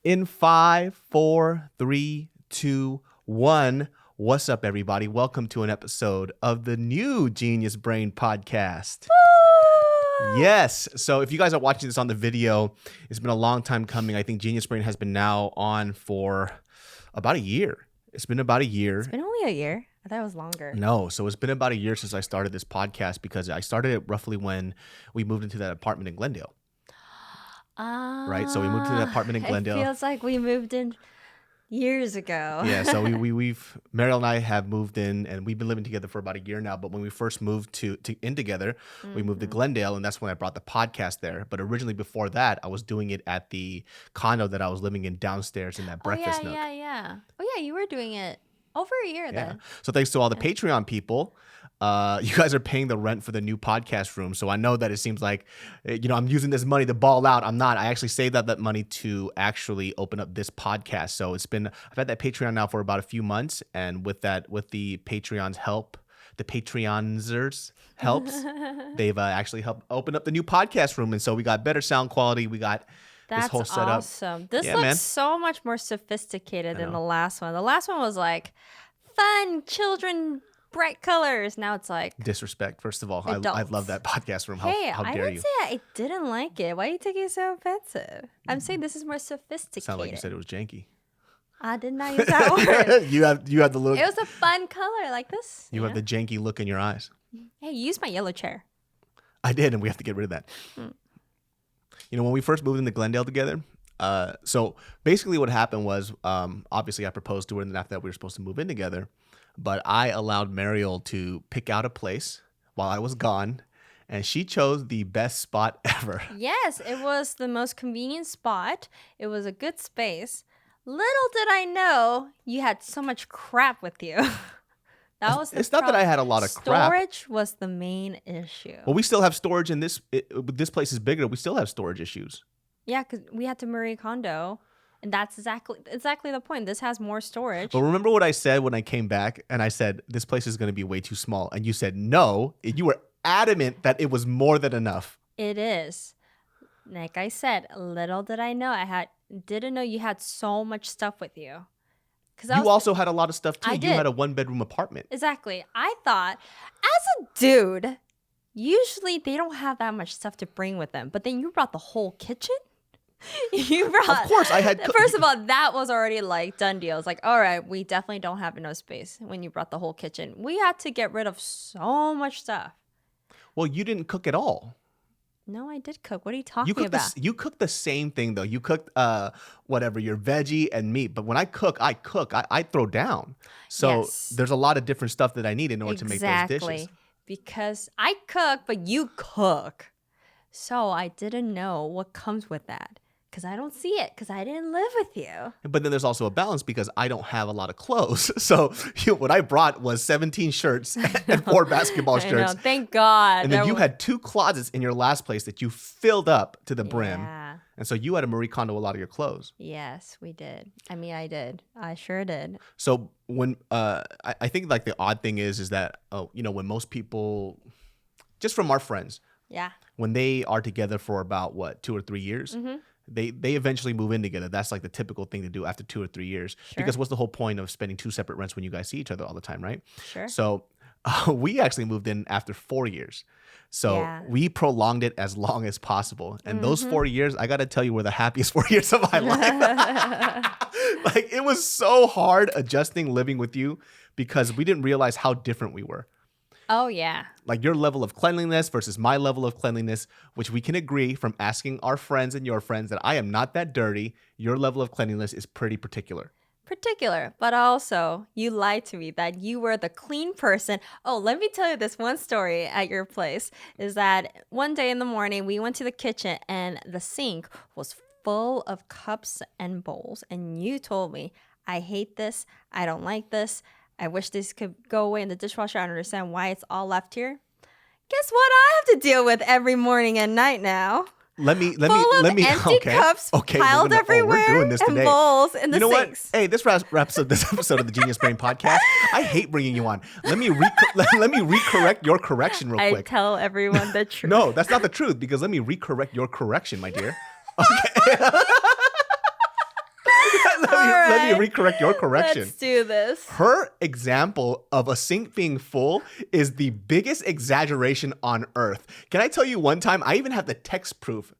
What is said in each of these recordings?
In 5, 4, 3, 2, 1. What's up, everybody? Welcome to an episode of the new Genius Brain podcast. Yes. So if you guys are watching this on the video, it's been a long time coming. I think Genius Brain has been now on for about a year. It's been about a year. It's been only a year. I thought it was longer. No. So it's been about a year since I started this podcast because I started it roughly when we moved into that apartment in Glendale. Right, so we moved to the apartment in Glendale. It feels like we moved in years ago. Yeah, so we've Mariel and I have moved in, and we've been living together for about a year now. But when we first moved in together, we moved to Glendale, and that's when I brought the podcast there. But originally, before that, I was doing it at the condo that I was living in downstairs in that breakfast nook. Yeah. Oh yeah, you were doing it over a year then. So thanks to all the Patreon people. You guys are paying the rent for the new podcast room. So I know that it seems like, I'm using this money to ball out. I'm not. I actually saved that money to actually open up this podcast. So I've had that Patreon now for about a few months. And with the Patreon's help, the Patreonzers helps, they've actually helped open up the new podcast room. And so we got better sound quality. We got this whole setup. That's awesome. This looks so much more sophisticated than the last one. The last one was like fun, children, bright colors. Now it's like disrespect. First of all, I love that podcast room. How dare you? I didn't say I didn't like it. Why are you taking it so offensive? I'm saying this is more sophisticated. Sound like you said it was janky. I did not use that word. You have the look. It was a fun color like this. You have the janky look in your eyes. Hey, you used my yellow chair. I did, and we have to get rid of that. When we first moved into Glendale together, so basically what happened was, obviously I proposed to her, and then after that we were supposed to move in together. But I allowed Mariel to pick out a place while I was gone, and she chose the best spot ever. Yes, it was the most convenient spot. It was a good space. Little did I know you had so much crap with you. It's not that I had a lot of crap. Storage was the main issue. Well, we still have storage in this. This place is bigger. We still have storage issues. Yeah, because we had to Marie Kondo. And that's exactly the point. This has more storage. But remember what I said when I came back and I said, this place is going to be way too small. And you said, no, you were adamant that it was more than enough. It is. Like I said, little did I know didn't know you had so much stuff with you. You also had a lot of stuff too. I did. You had a 1-bedroom apartment. Exactly. I thought, as a dude, usually they don't have that much stuff to bring with them. But then you brought the whole kitchen? Of course, I had. First of all, that was already like done deal. It's like, all right, we definitely don't have enough space when you brought the whole kitchen. We had to get rid of so much stuff. Well, you didn't cook at all. No, I did cook. What are you talking about? You cooked the same thing though. You cooked whatever, your veggie and meat. But when I cook. I throw down. So there's a lot of different stuff that I need in order to make those dishes. Because I cook, but you cook. So I didn't know what comes with that. Because I don't see it, because I didn't live with you. But then there's also a balance because I don't have a lot of clothes. So what I brought was 17 shirts and 4 basketball shirts. I know, thank God. And then you had 2 closets in your last place that you filled up to the brim. Yeah. And so you had to Marie Kondo a lot of your clothes. Yes, we did. I mean, I did. I sure did. So when I think like the odd thing is that, when most people, just from our friends, when they are together for about 2 or 3 years, they eventually move in together. That's like the typical thing to do after 2 or 3 years. Sure. Because what's the whole point of spending 2 separate rents when you guys see each other all the time, right? Sure. So we actually moved in after 4 years. So we prolonged it as long as possible. And those 4 years, I got to tell you, were the happiest 4 years of my life. Like, it was so hard adjusting living with you because we didn't realize how different we were. Oh, yeah. Like your level of cleanliness versus my level of cleanliness, which we can agree from asking our friends and your friends that I am not that dirty. Your level of cleanliness is pretty particular. But also you lied to me that you were the clean person. Oh, let me tell you this one story at your place is that one day in the morning we went to the kitchen and the sink was full of cups and bowls. And you told me, I hate this. I don't like this. I wish this could go away in the dishwasher. I don't understand why it's all left here. Guess what I have to deal with every morning and night now? Let me empty cups piled everywhere we're doing this and today. bowls in the sinks. What? Hey, this wraps up this episode of the Genius Brain podcast. I hate bringing you on. Let me recorrect your correction real quick. I tell everyone the truth. No, that's not the truth because let me recorrect your correction, my dear. Okay. let me recorrect your correction. Let's do this. Her example of a sink being full is the biggest exaggeration on earth. Can I tell you one time, I even have the text proof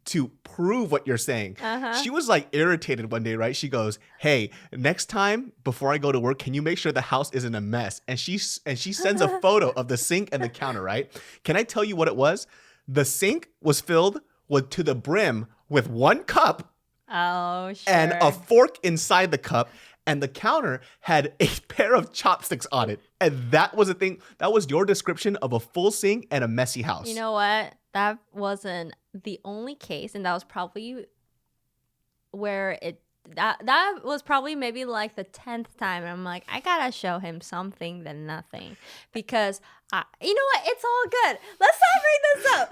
to prove what you're saying. She was like irritated one day, right? She goes, hey, next time before I go to work, can you make sure the house isn't a mess? And she sends a photo of the sink and the counter, right? Can I tell you what it was? The sink was filled to the brim with one cup Oh, sure. and a fork inside the cup. And the counter had a pair of chopsticks on it. And that was a thing. That was your description of a full sink and a messy house. You know what? That wasn't the only case, and that was probably where that was probably maybe like the 10th time. And I'm like, I gotta show him something than nothing, because you know what? It's all good. Let's not bring this up.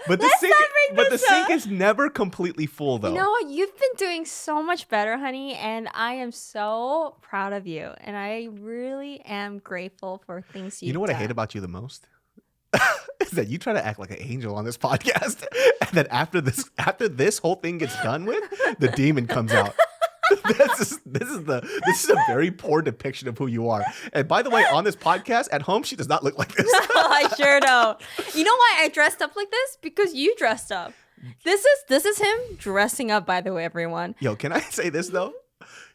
But the sink is never completely full, though. You know what? You've been doing so much better, honey, and I am so proud of you. And I really am grateful for things you've done. You know what I hate about you the most? Is that you try to act like an angel on this podcast, and then after this whole thing gets done with, the demon comes out. This is a very poor depiction of who you are. And by the way, on this podcast at home, she does not look like this. I sure don't. You know why I dressed up like this? Because you dressed up. This is him dressing up, by the way, everyone. Yo, can I say this though?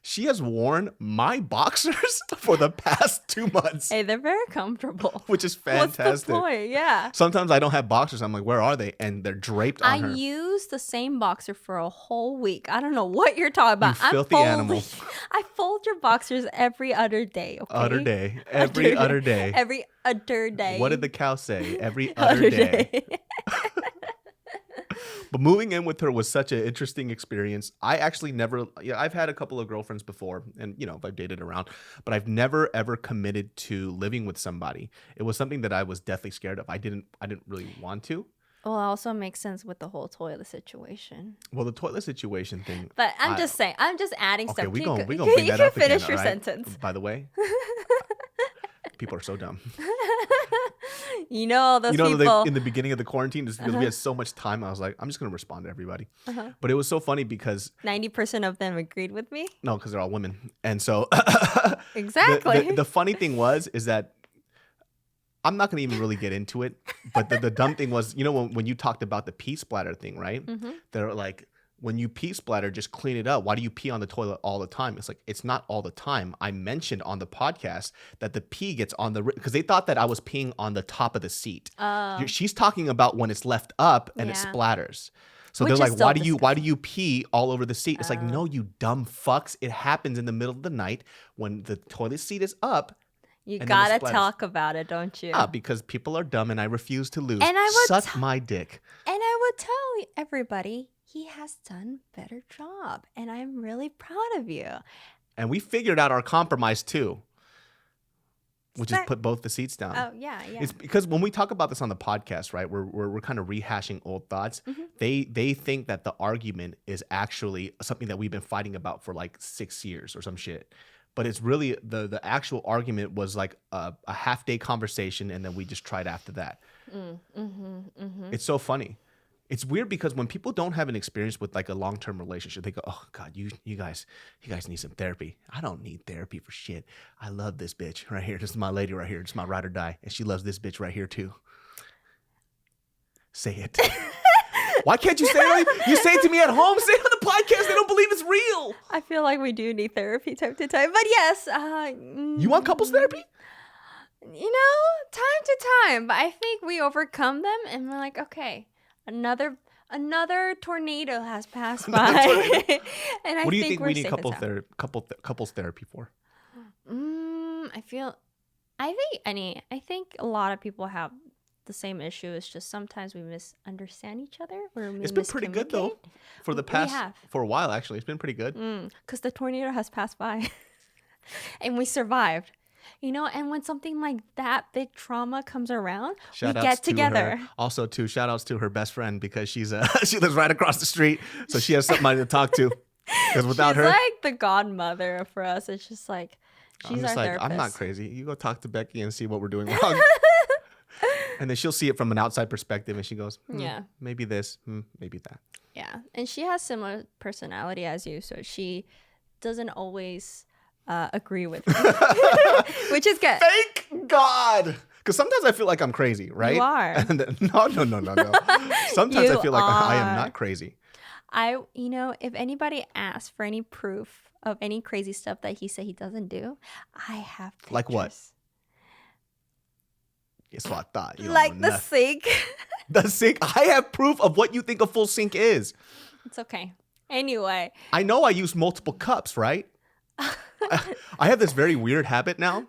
She has worn my boxers for the past 2 months. Hey, they're very comfortable. Which is fantastic. What's the point? Yeah. Sometimes I don't have boxers. I'm like, where are they? And they're draped on her. I used the same boxer for a whole week. I don't know what you're talking about. You filthy animal. I fold your boxers every other day, okay? Other day. Every other day. Every other day. What did the cow say? Every other day. But moving in with her was such an interesting experience. I actually I've had a couple of girlfriends before, and I've dated around, but I've never ever committed to living with somebody. It was something that I was deathly scared of. I didn't really want to. Well, it also makes sense with the whole toilet situation. Well, the toilet situation thing. But I'm just saying, I'm just adding okay, stuff. Okay, we're going to bring that up again. You can finish your right? sentence. By the way, people are so dumb. You know all those people. Like in the beginning of the quarantine, just because we had so much time, I was like, I'm just going to respond to everybody. But it was so funny because 90% of them agreed with me. No, because they're all women. And so exactly. The funny thing is that I'm not going to even really get into it. But the dumb thing was, when you talked about the pee splatter thing, right? They're like, when you pee splatter, just clean it up. Why do you pee on the toilet all the time? It's like, it's not all the time. I mentioned on the podcast that the pee gets on because they thought that I was peeing on the top of the seat. She's talking about when it's left up and it splatters. So they're like, why do you pee all over the seat? It's like, no, you dumb fucks. It happens in the middle of the night when the toilet seat is up. You gotta talk about it, don't you? Because people are dumb and I refuse to lose. And I would suck my dick. And I would tell everybody, he has done a better job, and I'm really proud of you. And we figured out our compromise too, which is put both the seats down. Oh yeah. It's because when we talk about this on the podcast, right, we're kind of rehashing old thoughts. They think that the argument is actually something that we've been fighting about for like 6 years or some shit. But it's really the actual argument was like a half-day conversation, and then we just tried after that. It's so funny. It's weird because when people don't have an experience with like a long-term relationship, they go, "Oh God, you guys need some therapy." I don't need therapy for shit. I love this bitch right here. This is my lady right here. This is my ride or die, and she loves this bitch right here too. Say it. Why can't you say it? You say it to me at home. Say it on the podcast. They don't believe it's real. I feel like we do need therapy time to time, but yes. You want couples therapy? Time to time, but I think we overcome them, and we're like, okay. Another tornado has passed by. And what do you think we need couples therapy for? I think a lot of people have the same issue. It's just sometimes we misunderstand each other. It's been pretty good though. For a while actually. It's been pretty good. Because the tornado has passed by. And we survived. And when something like that big trauma comes around, we get together. Also, too, shout outs to her best friend because she lives right across the street, so she has somebody to talk to. Because without her, she's like the godmother for us. It's just like she's our therapist. I'm not crazy. You go talk to Becky and see what we're doing wrong, and then she'll see it from an outside perspective, and she goes, "Yeah, maybe this, maybe that." Yeah, and she has similar personality as you, so she doesn't always agree with me, which is good. Thank God. Because sometimes I feel like I'm crazy, right? You are. And no. Sometimes I You feel like I am are. not crazy. If anybody asks for any proof of any crazy stuff that he said he doesn't do, I have pictures. Like what? Yes, what I thought. You don't Like know the nothing. sink. The sink. I have proof of what you think a full sink is. It's okay. Anyway. I know I use multiple cups, right? I have this very weird habit now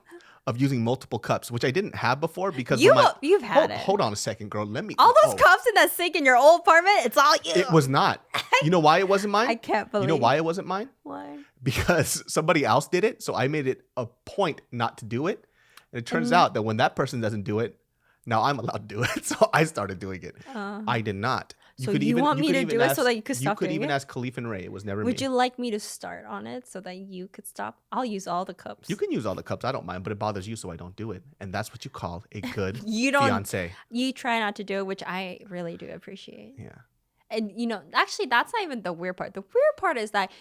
of using multiple cups, which I didn't have before because You've had it. Hold on a second, girl. Let me. All those cups in that sink in your old apartment, it's all you. It was not. You know why it wasn't mine? I can't believe. You know why it wasn't mine? Why? Because somebody else did it, so I made it a point not to do it. And it turns out that when that person doesn't do it, now I'm allowed to do it. So I started doing it. I did not. So you want me to do it so that you could stop doing it? You could doing even it? ask Khalif and Ray. It was never me. Would you like me to start on it so that you could stop? I'll use all the cups. You can use all the cups. I don't mind, but it bothers you, so I don't do it. And that's what you call a good You don't. fiance. You try not to do it, which I really do appreciate. Yeah. And actually, that's not even the weird part. The weird part is that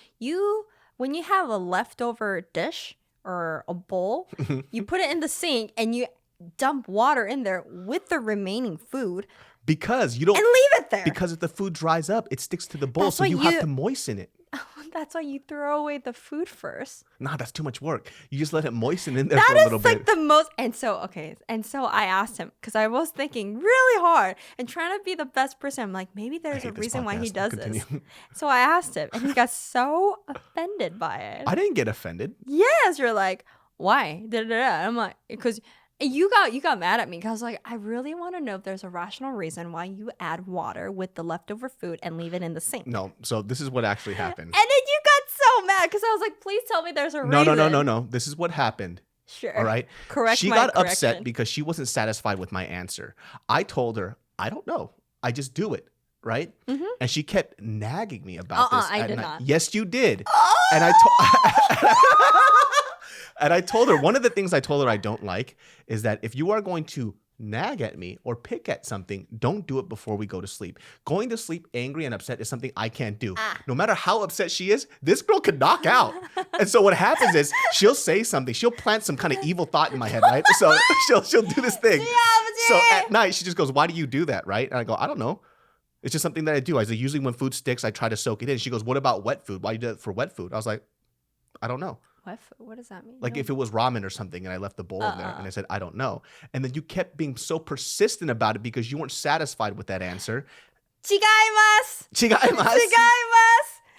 when you have a leftover dish or a bowl, you put it in the sink and you dump water in there with the remaining food. Because you don't. And leave it there. Because if the food dries up, it sticks to the bowl, That's so why you have to moisten it. That's why you throw away the food first. Nah, that's too much work. You just let it moisten in there That for a little is like bit. the most. And so I asked him because I was thinking really hard and trying to be the best person. I'm like, maybe there's a reason why he does this. So I asked him, and he got so offended by it. I didn't get offended. Yes, you're like, why? I'm like, because you got mad at me because I was like, I really want to know if there's a rational reason why you add water with the leftover food and leave it in the sink. No, so this is what actually happened. And then you got so mad because I was like, please tell me there's a reason. No. This is what happened. Sure. All right. Correct. She my got correction. upset because she wasn't satisfied with my answer. I told her, I don't know. I just do it. Right. Mm-hmm. And she kept nagging me about this. I did not. Yes, you did. Oh! And and I told her, one of the things I told her I don't like is that if you are going to nag at me or pick at something, don't do it before we go to sleep. Going to sleep angry and upset is something I can't do. No matter how upset she is, this girl could knock out. And so what happens is she'll say something. She'll plant some kind of evil thought in my head, right? So she'll do this thing. So at night, she just goes, why do you do that, right? And I go, I don't know. It's just something that I do. I say, usually when food sticks, I try to soak it in. She goes, what about wet food? Why do you do that for wet food? I was like, I don't know. What? What does that mean? Like if it was ramen or something and I left the bowl in there and I said, I don't know. And then you kept being so persistent about it because you weren't satisfied with that answer. Chigaimasu.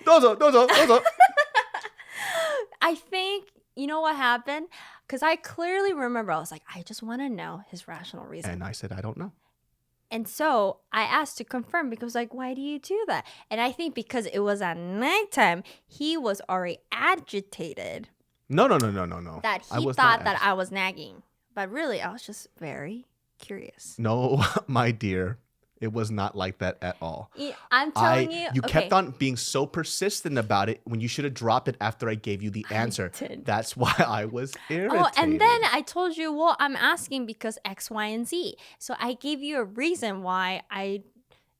Dozo. I think, you know what happened? Because I clearly remember, I was like, I just want to know his rational reason. And I said, I don't know. And so I asked to confirm because like, why do you do that? And I think because it was at nighttime, he was already agitated. No. That he thought that I was nagging. But really, I was just very curious. No, my dear. It was not like that at all. I'm telling you. You kept on being so persistent about it when you should have dropped it after I gave you the answer. That's why I was irritated. Oh, and then I told you, well, I'm asking because X, Y, and Z. So I gave you a reason why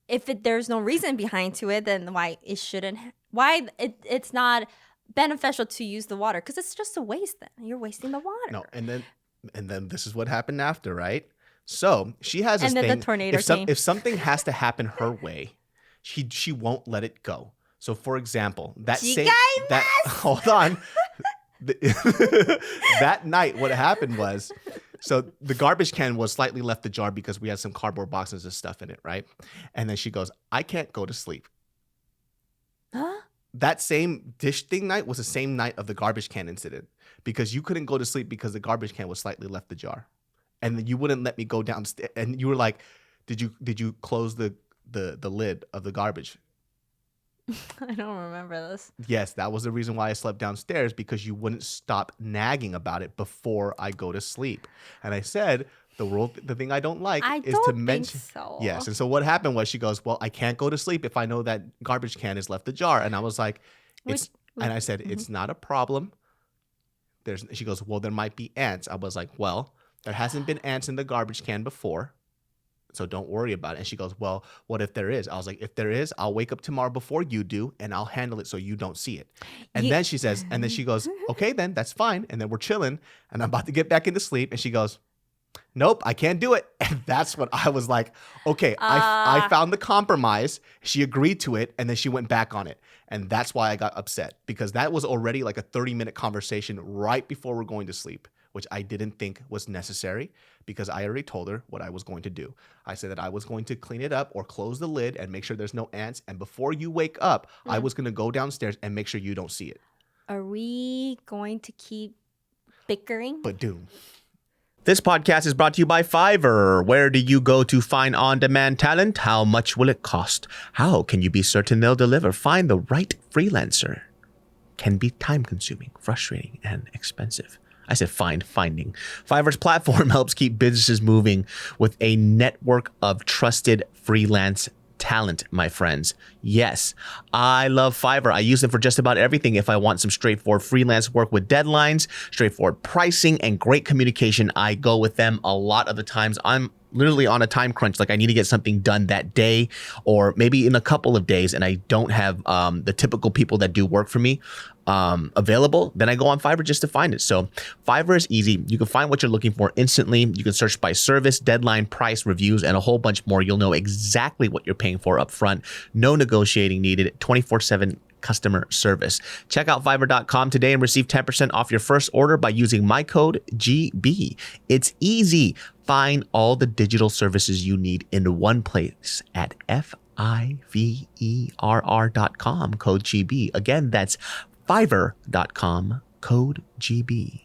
if there's no reason behind to it, then why it shouldn't, it's not beneficial to use the water because it's just a waste then. You're wasting the water. No, and then this is what happened after, right? So she has this and then thing. The tornado came. If something has to happen her way, she won't let it go. So for example, hold on. That night, what happened was, so the garbage can was slightly left ajar because we had some cardboard boxes of stuff in it, right? And then she goes, I can't go to sleep. Huh? That same dish thing night was the same night of the garbage can incident because you couldn't go to sleep because the garbage can was slightly left ajar. And then you wouldn't let me go downstairs. And you were like, did you close the lid of the garbage? I don't remember this. Yes, that was the reason why I slept downstairs because you wouldn't stop nagging about it before I go to sleep. And I said, the thing I don't like is to mention. So. Yes. And so what happened was she goes, well, I can't go to sleep if I know that garbage can is left ajar. And I was like, and I said, it's not a problem. She goes, well, there might be ants. I was like, well, there hasn't been ants in the garbage can before. So don't worry about it. And she goes, well, what if there is? I was like, if there is, I'll wake up tomorrow before you do and I'll handle it so you don't see it. And You- then she says, and then she goes, okay, then that's fine. And then we're chilling and I'm about to get back into sleep. And she goes, nope, I can't do it. And that's what I was like, okay, I found the compromise. She agreed to it. And then she went back on it. And that's why I got upset, because that was already like a 30-minute conversation right before we're going to sleep, which I didn't think was necessary because I already told her what I was going to do. I said that I was going to clean it up or close the lid and make sure there's no ants. And before you wake up, I was going to go downstairs and make sure you don't see it. Are we going to keep bickering? But dude. This podcast is brought to you by Fiverr. Where do you go to find on-demand talent? How much will it cost? How can you be certain they'll deliver? Find the right freelancer. Can be time-consuming, frustrating, and expensive. I said finding. Fiverr's platform helps keep businesses moving with a network of trusted freelance talent, my friends. Yes, I love Fiverr. I use them for just about everything. If I want some straightforward freelance work with deadlines, straightforward pricing, and great communication, I go with them. A lot of the times I'm literally on a time crunch, like I need to get something done that day or maybe in a couple of days, and I don't have the typical people that do work for me available, then I go on Fiverr just to find it. So Fiverr is easy. You can find what you're looking for instantly. You can search by service, deadline, price, reviews, and a whole bunch more. You'll know exactly what you're paying for up front. No negotiating needed. 24/7 customer service. Check out Fiverr.com today and receive 10% off your first order by using my code GB. It's easy. Find all the digital services you need in one place at Fiverr.com, code GB. Again, that's Fiverr.com, code GB.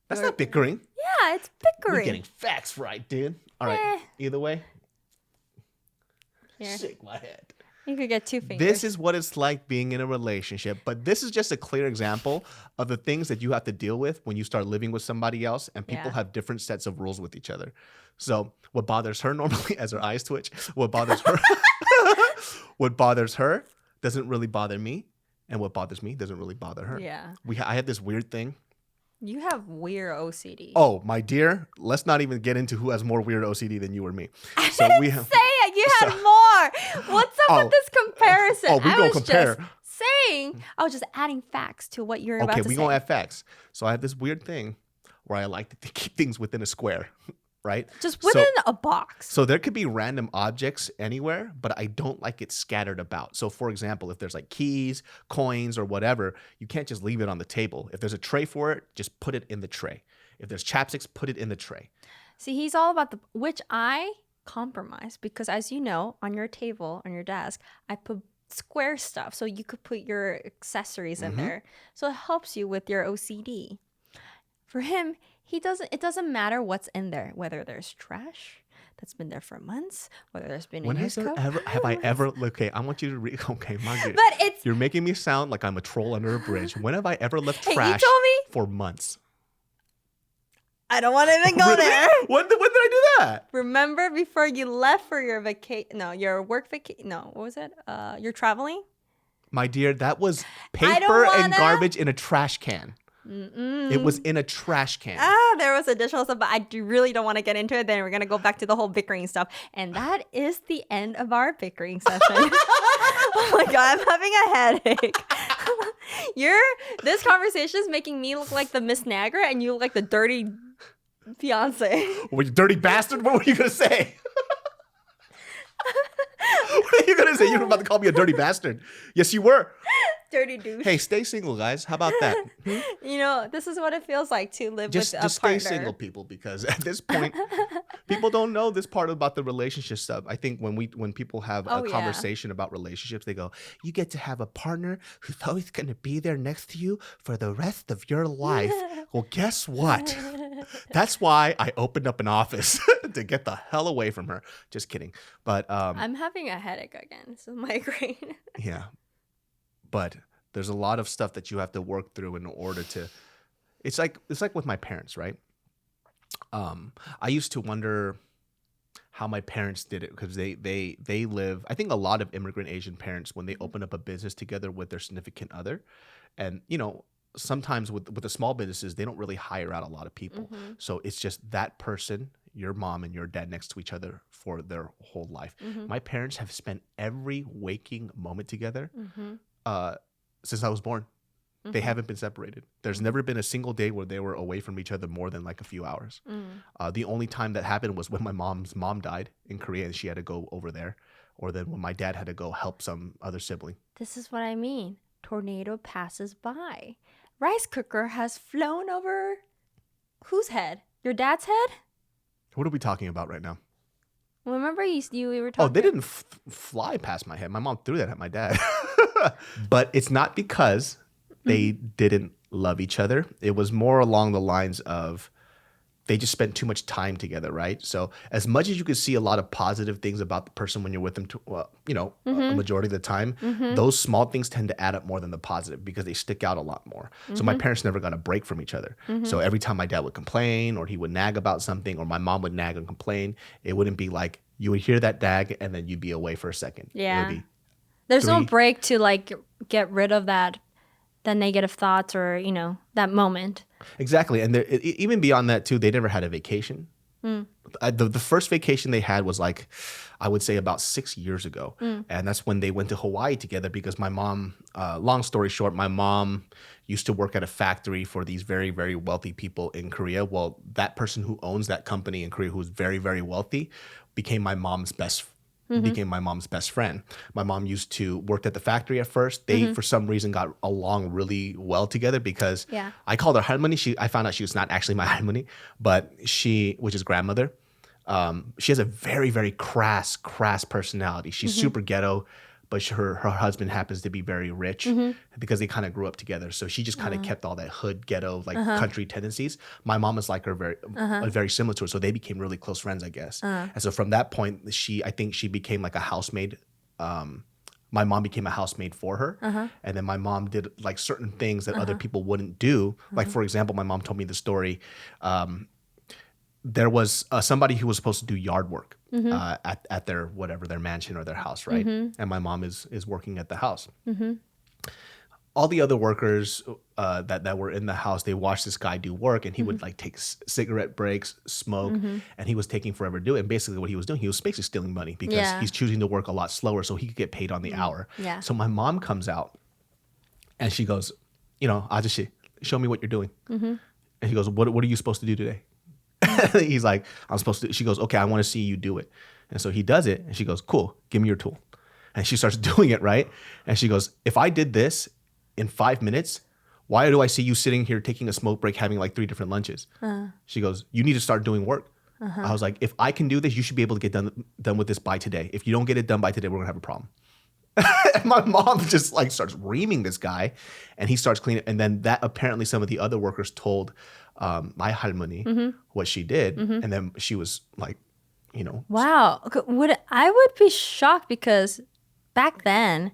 That's not bickering. Yeah, it's We're bickering. getting facts right, dude. All right. Either way, Here. shake my head. You could get 2 fingers. This is what it's like being in a relationship, but this is just a clear example of the things that you have to deal with when you start living with somebody else and people have different sets of rules with each other. So what bothers her normally, as her eyes twitch, what bothers her doesn't really bother me, and what bothers me doesn't really bother her. Yeah. I have this weird thing. You have weird OCD. Oh, my dear, let's not even get into who has more weird OCD than you or me. So we have Say it. You had more. What's up with this comparison? Oh, we I gonna was compare. just saying. I was just adding facts to what you're about Okay, to we say. gonna add facts. So I have this weird thing where I like to keep things within a square, right? Just within a box. So there could be random objects anywhere, but I don't like it scattered about. So for example, if there's like keys, coins, or whatever, you can't just leave it on the table. If there's a tray for it, just put it in the tray. If there's chapsticks, put it in the tray. See, he's all about which I compromise because, as you know, on your table, on your desk, I put square stuff so you could put your accessories in there. So it helps you with your OCD. For him, it doesn't matter what's in there, whether there's trash that's been there for months, whether there's been When a has used there cup. ever have I ever? Okay, I want you to read. Okay, Margaret, But it's you're making me sound like I'm a troll under a bridge. When have I ever left Hey, you trash told me? for months? I don't want to even go Really? there. When did I do that? Remember before you left for your vacation? No, your work vacation. No, what was it? You're traveling. My dear, that was I don't paper and wanna- garbage in a trash can. It was in a trash can. There was additional stuff, but I really don't want to get into it. Then we're gonna go back to the whole bickering stuff, and that is the end of our bickering session. Oh my god, I'm having a headache. This conversation is making me look like the Miss Niagara, and you look like the dirty fiance. Were you dirty bastard? What were you gonna say? What are you gonna say? You were about to call me a dirty bastard. Yes, you were. Dirty douche. Hey, stay single, guys. How about that? You know, this is what it feels like to live Just with a stay partner. single, people, because at this point, people don't know this part about the relationship stuff. I think when people have a conversation about relationships, they go, "You get to have a partner who's always going to be there next to you for the rest of your life." Well, guess what? That's why I opened up an office to get the hell away from her. Just kidding. But I'm having a headache again. This is migraine. yeah. But there's a lot of stuff that you have to work through in order to. It's like with my parents, right? I used to wonder how my parents did it because they live. I think a lot of immigrant Asian parents, when they open up a business together with their significant other, and sometimes with the small businesses, they don't really hire out a lot of people. So it's just that person, your mom and your dad next to each other for their whole life. Mm-hmm. My parents have spent every waking moment together Mm-hmm. since I was born. They Mm-hmm. haven't been separated. There's never been a single day where they were away from each other more than like a few hours. The only time that happened was when my mom's mom died in Korea and she had to go over there, or then when my dad had to go help some other sibling. This is what I mean. Tornado passes by. Rice cooker has flown over whose head? Your dad's head? What are we talking about right now? Well, remember we were Oh, talking. they didn't fly past my head. My mom threw that at my dad. But it's not because they didn't love each other. It was more along the lines of they just spent too much time together, right? So as much as you could see a lot of positive things about the person when you're with them, a majority of the time, those small things tend to add up more than the positive because they stick out a lot more. So my parents never got a break from each other. So every time my dad would complain or he would nag about something or my mom would nag and complain, it wouldn't be like you would hear that nag and then you'd be away for a second. Yeah. It would be There's no 3 break to like get rid of that negative thoughts or, that moment. Exactly. And even beyond that, too, they never had a vacation. The first vacation they had was like, I would say about 6 years ago. And that's when they went to Hawaii together because my mom, long story short, my mom used to work at a factory for these very, very wealthy people in Korea. Well, that person who owns that company in Korea, who is very, very wealthy, became my mom's best friend. My mom used to work at the factory at first. They, for some reason, got along really well together because I called her 할머니. I found out she was not actually my 할머니, but which is grandmother. She has a very, very crass personality. She's super ghetto, but her husband happens to be very rich because they kind of grew up together. So she just kind of kept all that hood, ghetto, like country tendencies. My mom is like her, very similar to her. So they became really close friends, I guess. And so from that point, I think she became like a housemaid. My mom became a housemaid for her. And then my mom did like certain things that other people wouldn't do. Like, for example, my mom told me the story. There was somebody who was supposed to do yard work at their mansion or their house, right? And my mom is working at the house. All the other workers that were in the house, they watched this guy do work, and he would like take cigarette breaks, smoke, and he was taking forever to do it. And basically, what he was doing, he was basically stealing money because he's choosing to work a lot slower so he could get paid on the hour. Yeah. So my mom comes out, and she goes, "아저씨, show me what you're doing." And he goes, "What are you supposed to do today?" He's like, "I'm supposed to." She goes, "Okay, I want to see you do it." And so he does it, and she goes, "Cool, give me your tool." And she starts doing it, right? And she goes, "If I did this in 5 minutes, why do I see you sitting here taking a smoke break, having like 3 different lunches?" She goes, "You need to start doing work." I was like, "If I can do this, you should be able to get done with this by today. If you don't get it done by today, we're gonna have a problem." And my mom just like starts reaming this guy, and he starts cleaning. And then that apparently some of the other workers told my 할머니 what she did, and then she was like, Wow. I would be shocked because back then,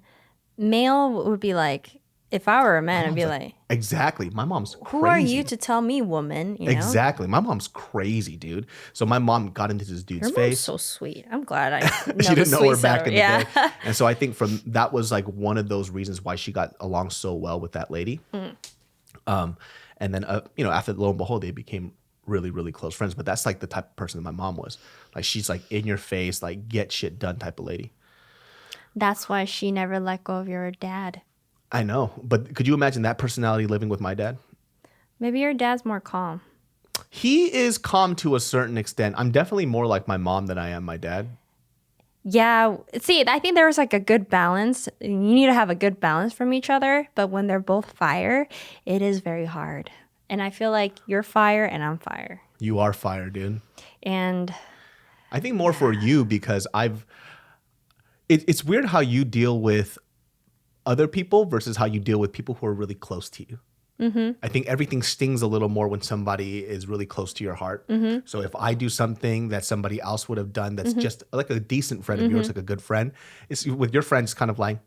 male would be like, if I were a man, I'd be like, exactly. My mom's crazy. who are you to tell me, woman? Exactly. My mom's crazy, dude. So my mom got into this dude's Your face. mom's so sweet. I'm glad I know She didn't know her back in the yeah. day. And so I think that was like one of those reasons why she got along so well with that lady. And then, after lo and behold, they became really, really close friends. But that's like the type of person that my mom was. Like, she's like in your face, like get shit done type of lady. That's why she never let go of your dad. I know. But could you imagine that personality living with my dad? Maybe your dad's more calm. He is calm to a certain extent. I'm definitely more like my mom than I am my dad. Yeah. See, I think there was like a good balance. You need to have a good balance from each other. But when they're both fire, it is very hard. And I feel like you're fire and I'm fire. You are fire, dude. And I think more for you because it's weird how you deal with other people versus how you deal with people who are really close to you. I think everything stings a little more when somebody is really close to your heart. So if I do something that somebody else would have done that's just like a decent friend of yours, like a good friend, with your friends kind of like,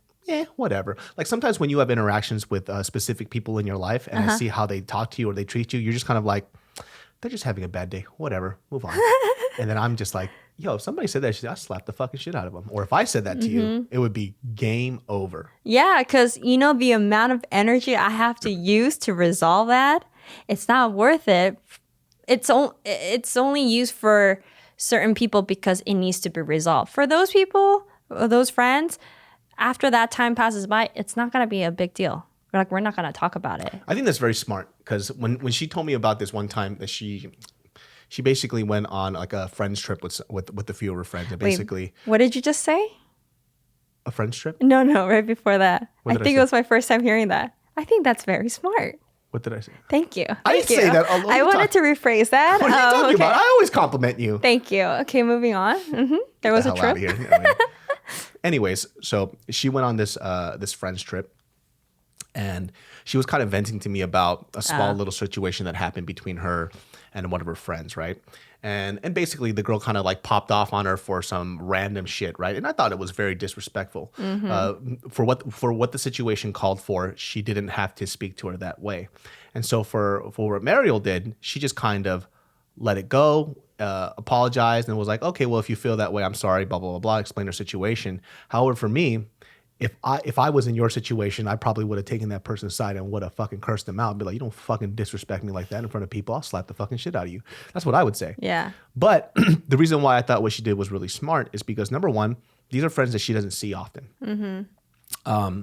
whatever. Like sometimes when you have interactions with specific people in your life and I see how they talk to you or they treat you, you're just kind of like, they're just having a bad day. Whatever, move on. And then I'm just like, yo, if somebody said that, I'd slap the fucking shit out of them. Or if I said that to you, it would be game over. yeah, because the amount of energy I have to use to resolve that, it's not worth it it's only used for certain people because it needs to be resolved. For those people, or those friends, after that time passes by, it's not gonna be a big deal. We're not gonna talk about it. I think that's very smart because when she told me about this one time that she basically went on like a friends trip with a few of her friends and basically. Wait, what did you just say? A friends trip? No, right before that. I think it was my first time hearing that. I think that's very smart. What did I say? Thank you. I didn't say that. I wanted to rephrase that. What are you talking about? I always compliment you. Thank you. Okay, moving on. There was a trip. Anyways, so she went on this friends trip, and she was kind of venting to me about a small little situation that happened between her and one of her friends, right? And basically the girl kind of like popped off on her for some random shit, right? And I thought it was very disrespectful. For what the situation called for, she didn't have to speak to her that way. And so for what Mariel did, she just kind of let it go, apologized, and was like, okay, well, if you feel that way, I'm sorry, blah, blah, blah, blah, explain her situation. However, for me, if I was in your situation, I probably would have taken that person's side and would have fucking cursed them out and be like, you don't fucking disrespect me like that in front of people. I'll slap the fucking shit out of you. That's what I would say. Yeah. But the reason why I thought what she did was really smart is because, number one, these are friends that she doesn't see often.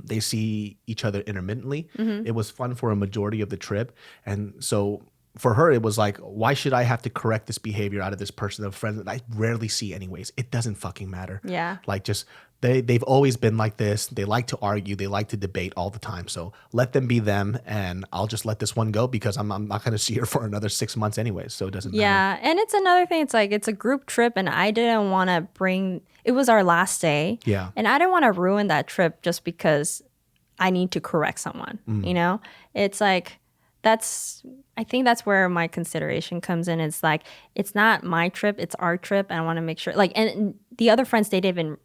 They see each other intermittently. It was fun for a majority of the trip. And so for her, it was like, why should I have to correct this behavior out of this person, a friend that I rarely see anyways? It doesn't fucking matter. Yeah. Like just they've always been like this. They like to argue. They like to debate all the time. So let them be them, and I'll just let this one go because I'm not going to see her for another 6 months anyways. So it doesn't matter. Yeah, and it's another thing. It's like it's a group trip, and I didn't want to bring. It was our last day. Yeah. And I didn't want to ruin that trip just because I need to correct someone. You know, it's like I think that's where my consideration comes in. It's like it's not my trip, it's our trip, and I want to make sure. Like, and the other friends, they didn't even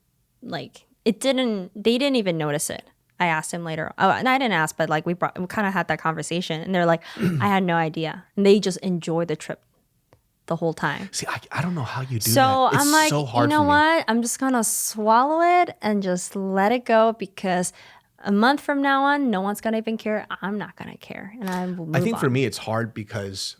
they didn't even notice it. I asked him later. Oh, and I didn't ask, but like we kind of had that conversation, and they're like, I had no idea, and they just enjoyed the trip the whole time. See, I don't know how you do that. So It's I'm like, so hard you know for me. what? I'm just gonna swallow it and just let it go because a month from now on, no one's gonna even care. I'm not gonna care, and I will move I think on. for me, it's hard because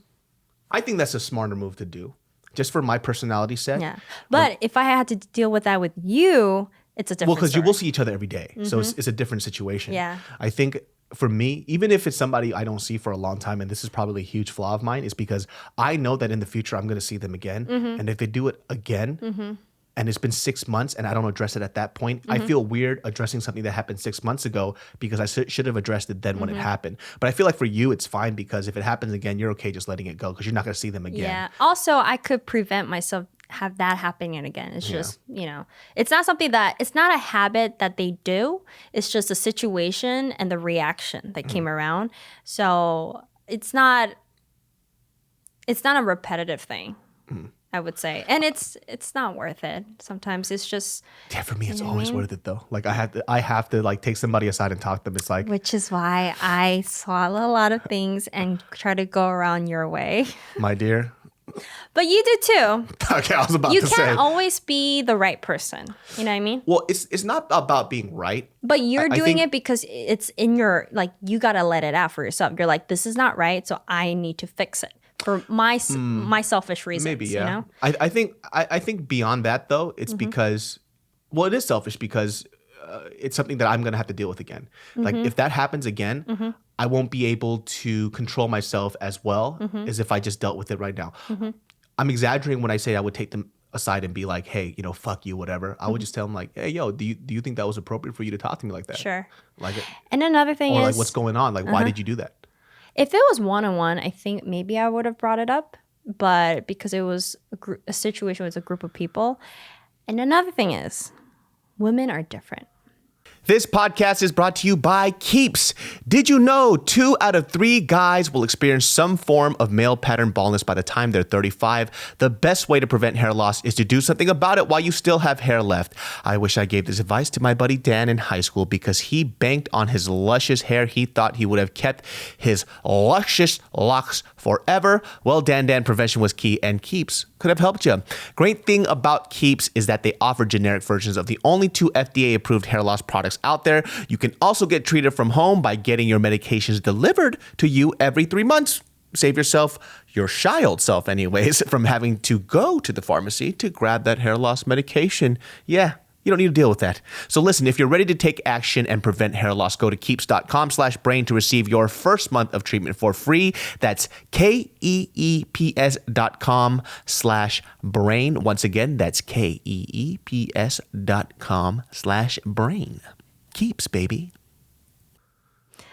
I think that's a smarter move to do, just for my personality set. Yeah, but if I had to deal with that with you, it's a different. Well, because you story. will see each other every day, so it's a different situation. Yeah. I think for me, even if it's somebody I don't see for a long time, and this is probably a huge flaw of mine, is because I know that in the future I'm going to see them again, and if they do it again. And it's been 6 months and I don't address it at that point, I feel weird addressing something that happened 6 months ago because I should have addressed it then when it happened. But I feel like for you, it's fine because if it happens again, you're okay just letting it go because you're not going to see them again. Yeah. Also, I could prevent myself have that happening again. It's just, it's not something it's not a habit that they do. It's just a situation and the reaction that came around. So it's not a repetitive thing. I would say, and it's not worth it. Sometimes it's just for me, it's always worth it though. Like I have to like take somebody aside and talk to them. It's like, which is why I swallow a lot of things and try to go around your way. My dear. But you do too. Okay, I was about you to say. You can't always be the right person. You know what I mean? Well, it's not about being right. But you're doing it because it's in your, like, you got to let it out for yourself. You're like, this is not right, so I need to fix it. For my selfish reasons, maybe, yeah. You know? I think beyond that though, it's because, well, it is selfish because it's something that I'm gonna have to deal with again. Like if that happens again, I won't be able to control myself as well as if I just dealt with it right now. I'm exaggerating when I say I would take them aside and be like, hey, fuck you, whatever. I would just tell them like, hey, yo, do you think that was appropriate for you to talk to me like that? Sure. Like, and another thing or is, like, what's going on? Like, why did you do that? If it was one-on-one, I think maybe I would have brought it up. But because it was a situation with a group of people. And another thing is, women are different. This podcast is brought to you by Keeps. Did you know 2 out of 3 guys will experience some form of male pattern baldness by the time they're 35? The best way to prevent hair loss is to do something about it while you still have hair left. I wish I gave this advice to my buddy Dan in high school because he banked on his luscious hair. He thought he would have kept his luscious locks forever. Well, Dan prevention was key, and Keeps could have helped you. Great thing about Keeps is that they offer generic versions of the only 2 FDA-approved hair loss products out there. You can also get treated from home by getting your medications delivered to you every 3 months. save yourself, your shy old self anyways, from having to go to the pharmacy to grab that hair loss medication. Yeah, you don't need to deal with that. So listen, if you're ready to take action and prevent hair loss, go to keeps.com/brain to receive your first month of treatment for free. That's keeps.com/brain. Once again, that's keeps.com/brain. Keeps, baby.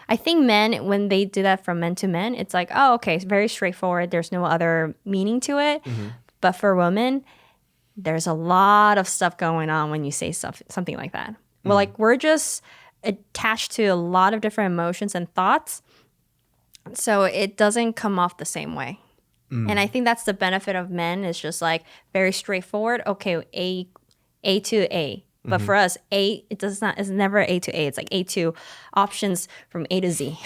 I think men, when they do that from men to men, it's like, oh, okay, it's very straightforward. There's no other meaning to it. But for women, there's a lot of stuff going on when you say something like that. Well, like we're just attached to a lot of different emotions and thoughts. So it doesn't come off the same way. And I think that's the benefit of men. It's just like very straightforward. Okay, A to A. But for us, it's never A to A. It's like A to options from A to Z.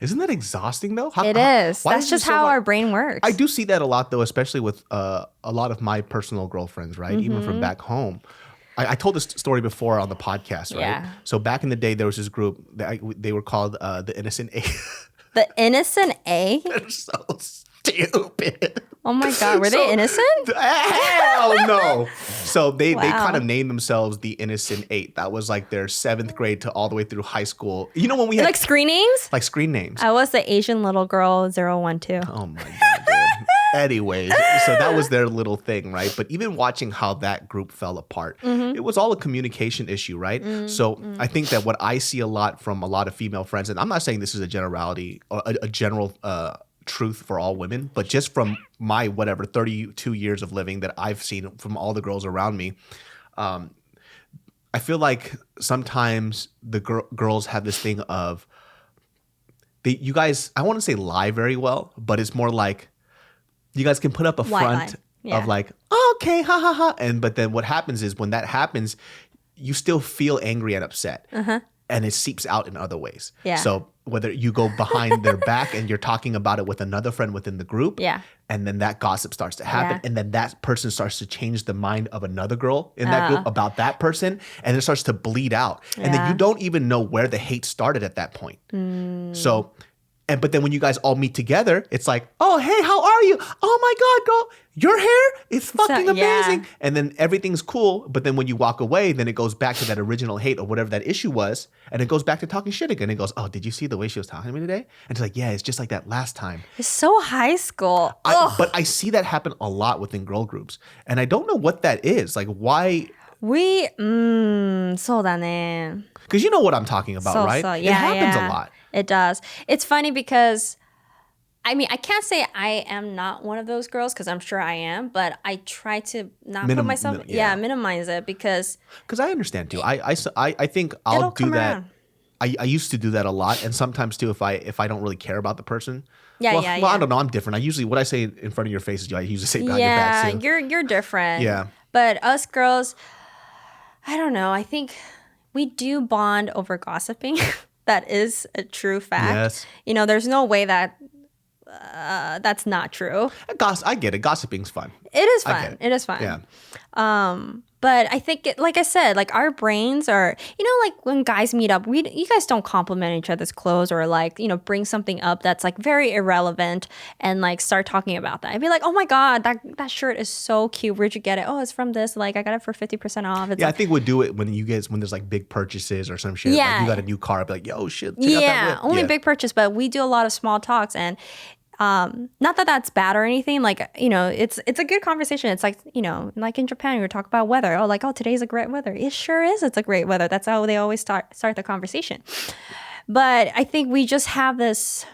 Isn't that exhausting though? It is. That's just how our brain works. I do see that a lot though, especially with a lot of my personal girlfriends, right? Even from back home. I told this story before on the podcast, right? Yeah. So back in the day, there was this group, they were called the Innocent A. The Innocent A? They're so stupid. Oh my God, were they innocent? Hell no. So they Wow. kind of named themselves the Innocent Eight. That was like their 7th grade to all the way through high school. You know when we had Like screen names? like screen names. I was the Asian little girl 012. Oh my God, dude. Anyways, so that was their little thing, right? But even watching how that group fell apart, it was all a communication issue, right? So I think that what I see a lot from a lot of female friends, and I'm not saying this is a generality or a general truth for all women, but just from my 32 years of living that I've seen from all the girls around me, I feel like sometimes the girls have this thing of you guys, I want to say lie very well, but it's more like you guys can put up a White front lie. Yeah. of like, oh, okay, ha ha ha, but then what happens is when that happens, you still feel angry and upset. And it seeps out in other ways. Yeah. So whether you go behind their back and you're talking about it with another friend within the group, and then that gossip starts to happen, Yeah. and then that person starts to change the mind of another girl in that group about that person, and it starts to bleed out. And then you don't even know where the hate started at that point. So, but then when you guys all meet together, it's like, oh, hey, how are you? Oh my God, girl, your hair is fucking amazing. And then everything's cool. But then when you walk away, then it goes back to that original hate or whatever that issue was. And it goes back to talking shit again. It goes, oh, did you see the way she was talking to me today? And it's like, yeah, it's just like that last time. It's so high school. But I see that happen a lot within girl groups. And I don't know what that is. Like, why? そうだね. Because you know what I'm talking about, right? Yeah, it happens a lot. It does. It's funny because, I mean, I can't say I am not one of those girls because I'm sure I am, but I try to not put myself, minimize it because I understand too. I think I'll do that. I used to do that a lot, and sometimes too if I don't really care about the person. Well, I don't know. I'm different. I usually what I say in front of your face is I usually say behind your back too. You're different. Yeah. But us girls, I don't know. I think we do bond over gossiping. That is a true fact. Yes. You know, there's no way that that's not true. I get it. Gossiping's fun. It is fun. It is fun. Yeah. But I think, like I said, like our brains are, you know, like when guys meet up, you guys don't compliment each other's clothes or like, you know, bring something up that's like very irrelevant and like start talking about that. I'd be like, oh my God, that shirt is so cute. Where'd you get it? Oh, it's from this. Like I got it for 50% off. It's I think we'll do it when there's like big purchases or some shit. Yeah. Like you got a new car, I'd be like, yo, shit. Check out that whip. Only big purchase, but we do a lot of small talks and not that that's bad or anything. Like, you know, it's a good conversation. It's like, you know, like in Japan, we were talking about weather. Oh, like, oh, today's a great weather. It sure is. It's a great weather. That's how they always start the conversation. But I think we just have this,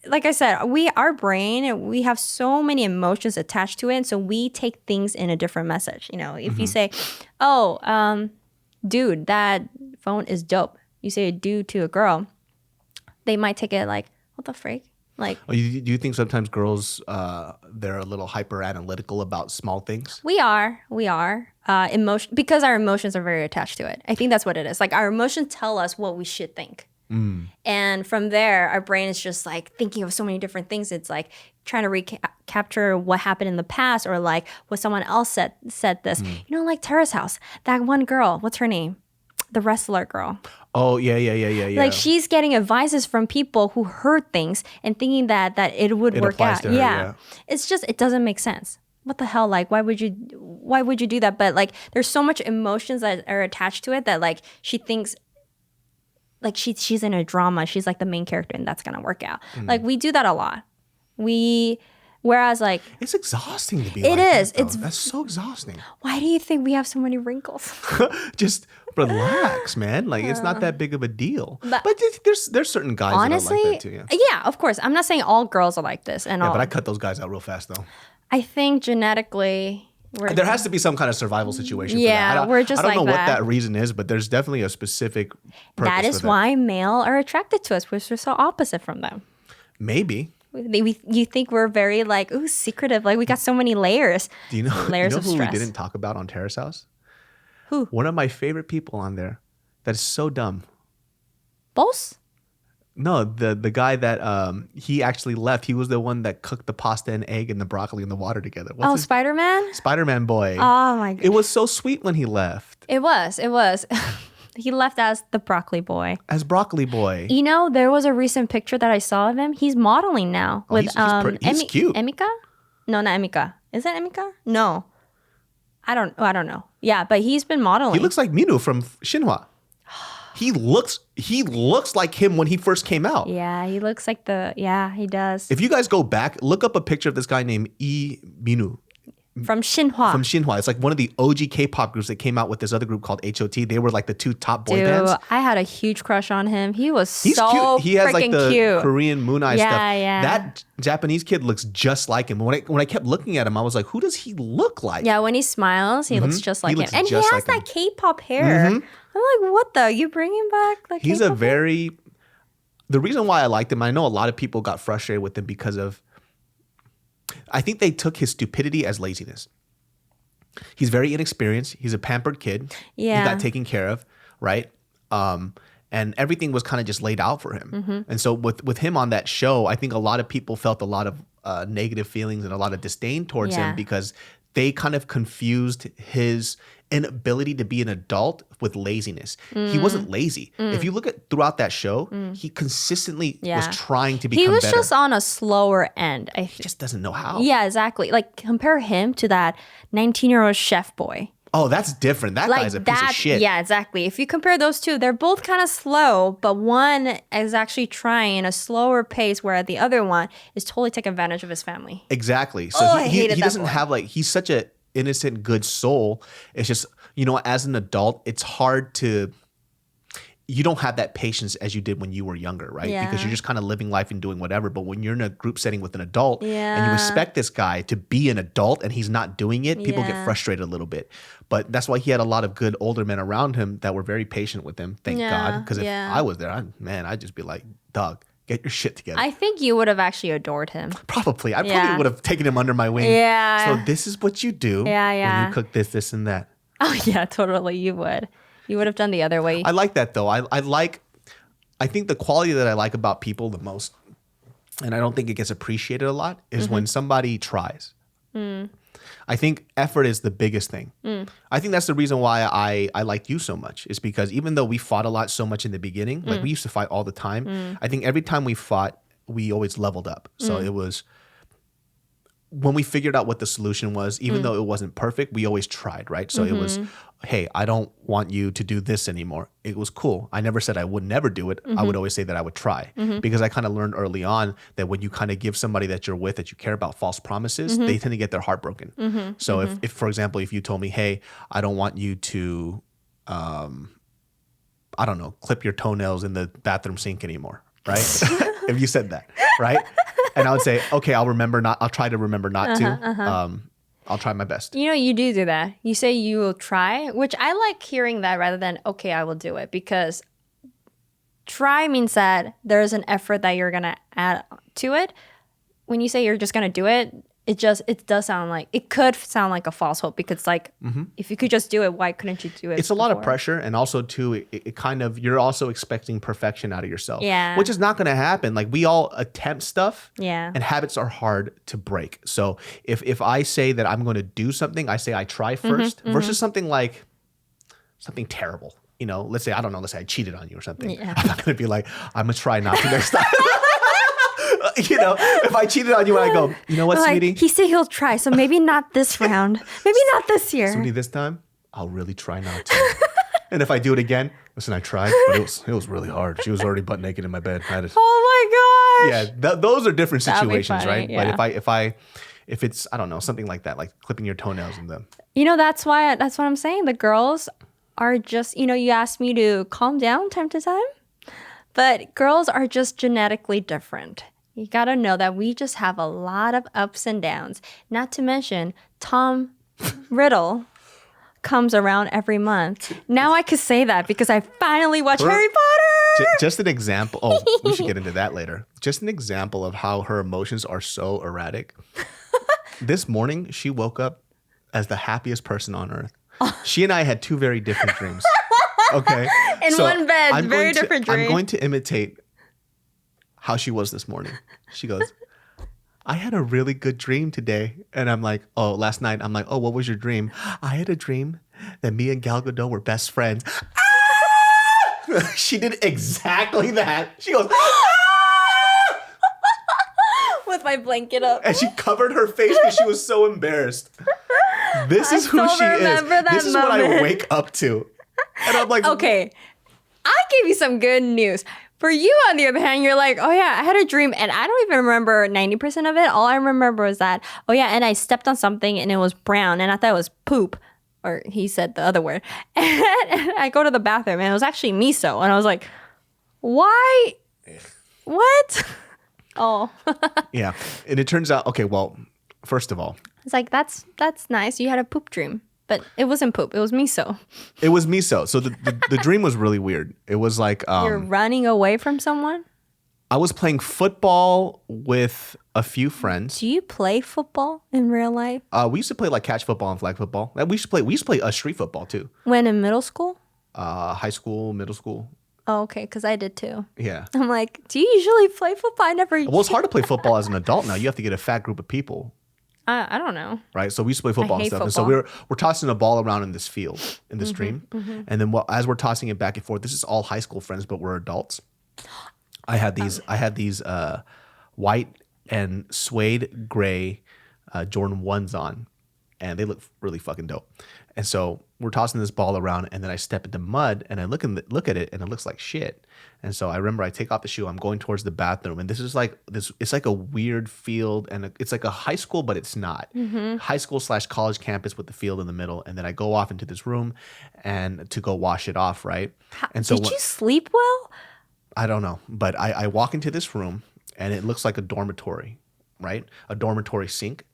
like I said, our brain, we have so many emotions attached to it. And so we take things in a different message. You know, if you say, oh, dude, that phone is dope. You say a dude to a girl, they might take it like, what the freak? Like, do you think sometimes girls they're a little hyper analytical about small things? We are because our emotions are very attached to it. I think that's what it is. Like our emotions tell us what we should think, and from there, our brain is just like thinking of so many different things. It's like trying to recapture what happened in the past, or like what someone else said this. You know, like Terrace House, that one girl. What's her name? The wrestler girl. Oh, yeah. Like she's getting advices from people who heard things and thinking that it would work applies out. to her, yeah. It's just, it doesn't make sense. What the hell? Like, why would you do that? But like, there's so much emotions that are attached to it that like she thinks like she's in a drama. She's like the main character and that's going to work out. Like we do that a lot. Whereas like it's exhausting to be it like is. that, though. That's so exhausting. Why do you think we have so many wrinkles? Just relax, man. Like it's not that big of a deal. But there's certain guys honestly, that are like that too. Yeah, of course. I'm not saying all girls are like this and all. But I cut those guys out real fast though. I think genetically there has to be some kind of survival situation yeah, for that. we're just I don't like know that. what that reason is, but there's definitely a specific purpose that is for that. why male are attracted to us, because we're so opposite from them. Maybe. You think we're very like, ooh, secretive. Like we got so many layers. Do you know, layers you know of who stress. we didn't talk about on Terrace House? Who? One of my favorite people on there that is so dumb. Boss? No, the guy that he actually left. He was the one that cooked the pasta and egg and the broccoli and the water together. What's his- Spider-Man? Spider-Man boy. Oh my god. It was so sweet when he left. It was. He left as the broccoli boy. As broccoli boy. You know, there was a recent picture that I saw of him. He's modeling now with he's cute. Emika? No, not Emika. Is it Emika? No. I don't know. Yeah, but he's been modeling. He looks like Minu from Shinhwa. He looks like him when he first came out. Yeah, he looks like he does. If you guys go back, look up a picture of this guy named Lee Minu. From Shinhwa. From Shinhwa. It's like one of the OG K-pop groups that came out with this other group called HOT. They were like the two top boy bands. I had a huge crush on him. He's cute. He has like the cute. Korean Moon Eye stuff. Yeah. That Japanese kid looks just like him. When I kept looking at him, I was like, who does he look like? Yeah, when he smiles, he looks just like him. And he just has like that K-pop hair. I'm like, what the? You bring him back? Like He's K-pop the reason why I liked him, I know a lot of people got frustrated with him because of, I think they took his stupidity as laziness. He's very inexperienced. He's a pampered kid. Yeah. He got taken care of, right? And everything was kind of just laid out for him. And so with him on that show, I think a lot of people felt a lot of negative feelings and a lot of disdain towards him because they kind of confused his inability to be an adult with laziness. He wasn't lazy. If you look at throughout that show, he consistely was trying to become better. He was just on a slower end. He just doesn't know how. Yeah, exactly. Like compare him to that 19-year-old chef boy. Oh, that's different. That guy's a piece of shit. Yeah, exactly. If you compare those two, they're both kind of slow, but one is actually trying a slower pace, where the other one is totally taking advantage of his family. Exactly. So he doesn't have he's such a innocent, good soul. It's just, as an adult, it's hard you don't have that patience as you did when you were younger, right? Yeah. Because you're just kind of living life and doing whatever. But when you're in a group setting with an adult and you expect this guy to be an adult and he's not doing it, people get frustrated a little bit. But that's why he had a lot of good older men around him that were very patient with him. Thank God. Because if I was there, I'd just be like, dog, get your shit together. I think you would have actually adored him. Probably. I probably would have taken him under my wing. Yeah. So this is what you do when you cook this, and that. Oh, yeah, totally. You would. You would have done the other way. I like that, though. I think the quality that I like about people the most, and I don't think it gets appreciated a lot, is when somebody tries. I think effort is the biggest thing. I think that's the reason why I liked you so much, is because even though we fought a lot so much in the beginning, like we used to fight all the time, I think every time we fought, we always leveled up. So it was, when we figured out what the solution was, even though it wasn't perfect, we always tried, right? So it was, hey, I don't want you to do this anymore. It was cool. I never said I would never do it. I would always say that I would try, because I kind of learned early on that when you kind of give somebody that you're with, that you care about, false promises, they tend to get their heart broken. So if, for example, if you told me, hey, I don't want you to, I don't know, clip your toenails in the bathroom sink anymore, right? If you said that, right? And I would say, okay, I'll try to remember not to. I'll try my best. You do that. You say you will try, which I like hearing that rather than, okay, I will do it, because try means that there's an effort that you're going to add to it. When you say you're just going to do it, it could sound like a false hope, because like, if you could just do it, why couldn't you do it? It's a lot of pressure, and also too, it kind of, you're also expecting perfection out of yourself, which is not going to happen. Like, we all attempt stuff, and habits are hard to break. So if I say that I'm going to do something, I say I try first, versus something terrible. let's say, I don't know, let's say I cheated on you or something. Yeah. I'm not going to be like, I'm going to try not to next time. If I cheated on you and I go, you know what, Like, sweetie? he said he'll try, so maybe not this round. Maybe not this year. Sweetie, this time, I'll really try not to. And if I do it again, listen, I tried, but it was really hard. She was already butt naked in my bed. I had to, Oh my gosh. yeah, those are different That'd be situations, funny, right? yeah. But if it's, I don't know, something like that, like clipping your toenails and them. That's what I'm saying. The girls are just, you asked me to calm down time to time, but girls are just genetically different. You got to know that we just have a lot of ups and downs. Not to mention, Tom Riddle comes around every month. Now I could say that because I finally watched Harry Potter. Just an example. Oh, we should get into that later. Just an example of how her emotions are so erratic. This morning, she woke up as the happiest person on earth. She and I had two very different dreams. Okay? In one bed, very different dream. I'm going to imitate how she was this morning. She goes, I had a really good dream today. And I'm like, oh, last night. I'm like, oh, what was your dream? I had a dream that me and Gal Gadot were best friends. She did exactly that. She goes, with my blanket up. and she covered her face because she was so embarrassed. This is who she is. This is what I wake up to. And I'm like, okay, I gave you some good news. For you, on the other hand, you're like, oh yeah, I had a dream and I don't even remember 90% of it. All I remember was that, oh yeah, and I stepped on something and it was brown and I thought it was poop. Or he said the other word. And I go to the bathroom and it was actually miso. And I was like, why? What? Oh. yeah. And it turns out, okay, well, first of all, it's like, that's nice. You had a poop dream. But it wasn't poop. It was miso. It was miso. So the dream was really weird. It was like... You're running away from someone? I was playing football with a few friends. Do you play football in real life? We used to play like catch football and flag football. We used to play street football too. When in middle school? High school, middle school. Oh, okay, because I did too. Yeah. I'm like, do you usually play football? I never... Well, it's hard to play football as an adult now. You have to get a fat group of people. I don't know. Right? So we used to play football and stuff. Football. And so we're tossing a ball around in this field, in this dream. Mm-hmm. And then as we're tossing it back and forth, this is all high school friends, but we're adults. I had these white and suede gray Jordan 1s on, and they look really fucking dope. And so we're tossing this ball around, and then I step into mud, and I look at it, and it looks like shit. And so I remember I take off the shoe. I'm going towards the bathroom, and this is like this. It's like a weird field, and it's like a high school, but it's not. Mm-hmm. High school / college campus with the field in the middle. And then I go off into this room, and to go wash it off, right? And so did you sleep well? I don't know, but I walk into this room, and it looks like a dormitory, right? A dormitory sink.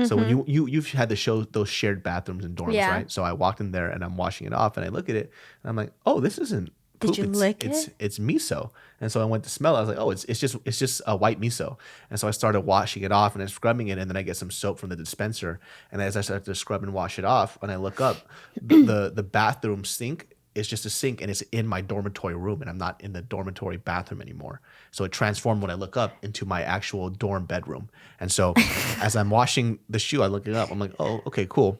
So when you've had those shared bathrooms in dorms, right? So I walked in there and I'm washing it off and I look at it and I'm like, oh, this isn't poop. Did you lick it? It's miso. And so I went to smell it. I was like, oh, it's just a white miso. And so I started washing it off and I'm scrubbing it, and then I get some soap from the dispenser. And as I start to scrub and wash it off, when I look up, the bathroom sink is just a sink, and it's in my dormitory room, and I'm not in the dormitory bathroom anymore. So it transformed when I look up into my actual dorm bedroom. And so as I'm washing the shoe, I look it up. I'm like, oh, okay, cool.